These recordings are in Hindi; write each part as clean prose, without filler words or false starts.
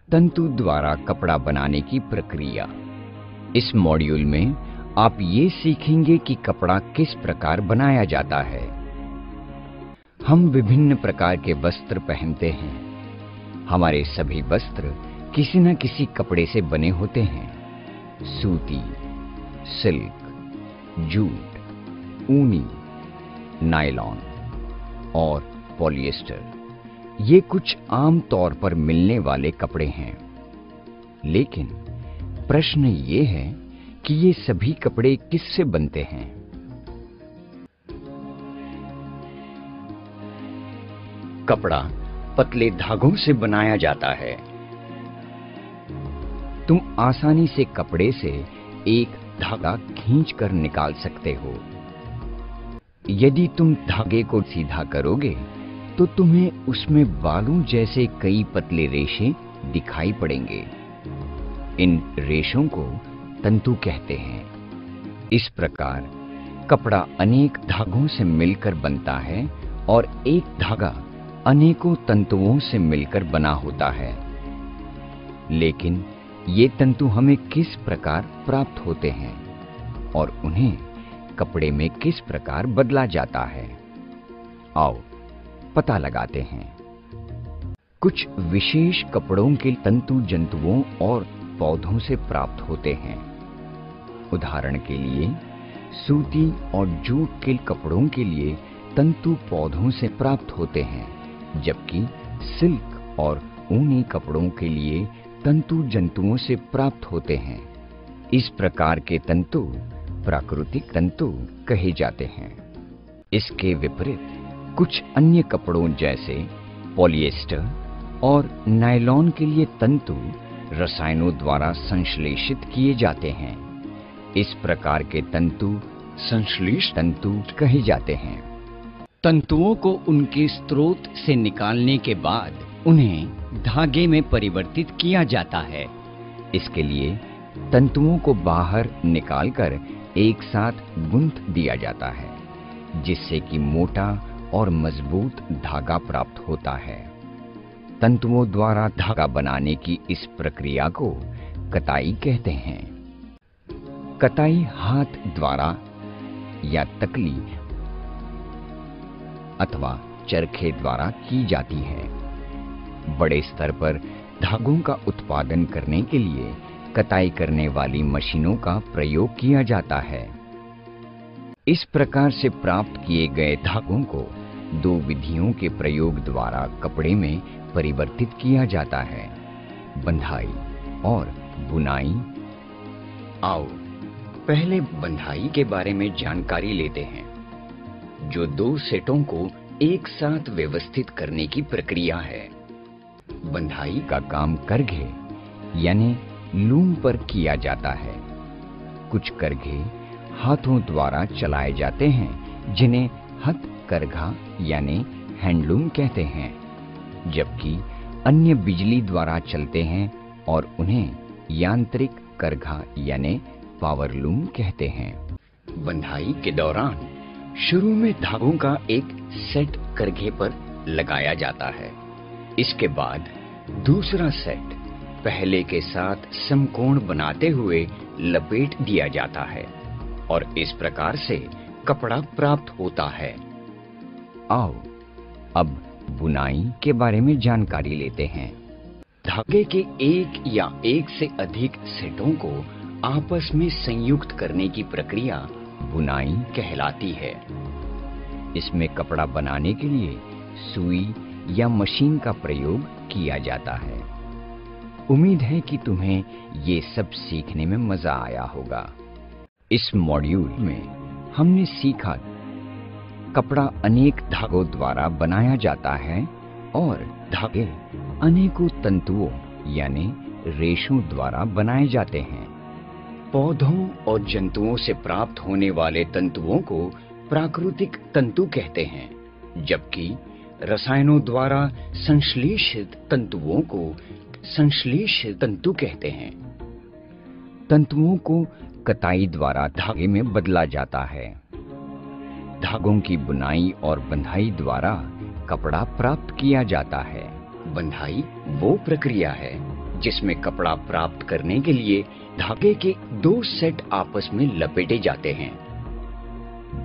तंतु द्वारा कपड़ा बनाने की प्रक्रिया। इस मॉड्यूल में आप ये सीखेंगे कि कपड़ा किस प्रकार बनाया जाता है। हम विभिन्न प्रकार के वस्त्र पहनते हैं। हमारे सभी वस्त्र किसी न किसी कपड़े से बने होते हैं। सूती, सिल्क, जूट, ऊनी, नायलॉन और पॉलिएस्टर, ये कुछ आम तौर पर मिलने वाले कपड़े हैं। लेकिन प्रश्न ये है कि ये सभी कपड़े किससे बनते हैं? कपड़ा पतले धागों से बनाया जाता है। तुम आसानी से कपड़े से एक धागा खींचकर निकाल सकते हो। यदि तुम धागे को सीधा करोगे तो तुम्हें उसमें बालों जैसे कई पतले रेशे दिखाई पड़ेंगे। इन रेशों को तंतु कहते हैं। इस प्रकार कपड़ा अनेक धागों से मिलकर बनता है और एक धागा अनेकों तंतुओं से मिलकर बना होता है। लेकिन ये तंतु हमें किस प्रकार प्राप्त होते हैं और उन्हें कपड़े में किस प्रकार बदला जाता है? आओ पता लगाते हैं। कुछ विशेष कपड़ों के तंतु जंतुओं और पौधों से प्राप्त होते हैं। उदाहरण के लिए सूती और जूट के कपड़ों के लिए तंतु पौधों से प्राप्त होते हैं, जबकि सिल्क और ऊनी कपड़ों के लिए तंतु जंतुओं से प्राप्त होते हैं। इस प्रकार के तंतु प्राकृतिक तंतु कहे जाते हैं। इसके विपरीत कुछ अन्य कपड़ों जैसे पॉलिएस्टर और नायलॉन के लिए तंतु रसायनों द्वारा संश्लेषित किए जाते हैं। इस प्रकार के तंतु संश्लेषित तंतु कहे जाते हैं। तंतुओं को उनके स्रोत से निकालने के बाद उन्हें धागे में परिवर्तित किया जाता है। इसके लिए तंतुओं को बाहर निकालकर एक साथ गूंथ दिया जाता है, जिससे कि मोटा और मजबूत धागा प्राप्त होता है। तंतुओं द्वारा धागा बनाने की इस प्रक्रिया को कताई कहते हैं। कताई हाथ द्वारा या तकली अथवा चरखे द्वारा की जाती है। बड़े स्तर पर धागों का उत्पादन करने के लिए कताई करने वाली मशीनों का प्रयोग किया जाता है। इस प्रकार से प्राप्त किए गए धागों को दो विधियों के प्रयोग द्वारा कपड़े में परिवर्तित किया जाता है, बंधाई और बुनाई। आओ पहले बंधाई के बारे में जानकारी लेते हैं, जो दो सेटों को एक साथ व्यवस्थित करने की प्रक्रिया है। बंधाई का काम करघे यानी लूम पर किया जाता है। कुछ करघे हाथों द्वारा चलाए जाते हैं, जिन्हें हथकरघा यानी हैंडलूम कहते हैं, जबकि अन्य बिजली द्वारा चलते हैं और उन्हें यांत्रिक करघा यानी पावरलूम कहते हैं। बंधाई के दौरान शुरू में धागों का एक सेट करघे पर लगाया जाता है। इसके बाद दूसरा सेट पहले के साथ समकोण बनाते हुए लपेट दिया जाता है और इस प्रकार से कपड़ा प्राप्त होता है। आओ अब बुनाई के बारे में जानकारी लेते हैं। धागे के एक या एक से अधिक सेटों को आपस में संयुक्त करने की प्रक्रिया बुनाई कहलाती है। इसमें कपड़ा बनाने के लिए सुई या मशीन का प्रयोग किया जाता है। उम्मीद है कि तुम्हें ये सब सीखने में मजा आया होगा। इस मॉड्यूल में हमने सीखा कपड़ा अनेक धागों द्वारा बनाया जाता है और धागे अनेकों तंतुओं यानी रेशों द्वारा बनाए जाते हैं। पौधों और जंतुओं से प्राप्त होने वाले तंतुओं को प्राकृतिक तंतु कहते हैं, जबकि रसायनों द्वारा संश्लेषित तंतुओं को संश्लेषित तंतु कहते हैं। तंतुओं को कताई द्वारा धागे में बदला जाता है। धागों की बुनाई और बंधाई द्वारा कपड़ा प्राप्त किया जाता है। बंधाई वो प्रक्रिया है जिसमें कपड़ा प्राप्त करने के लिए धागे के 2 सेट आपस में लपेटे जाते हैं।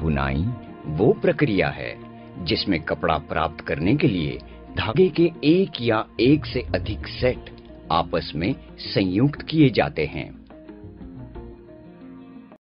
बुनाई वो प्रक्रिया है जिसमें कपड़ा प्राप्त करने के लिए धागे के एक या एक से अधिक सेट आपस में संयुक्त किए जाते हैं।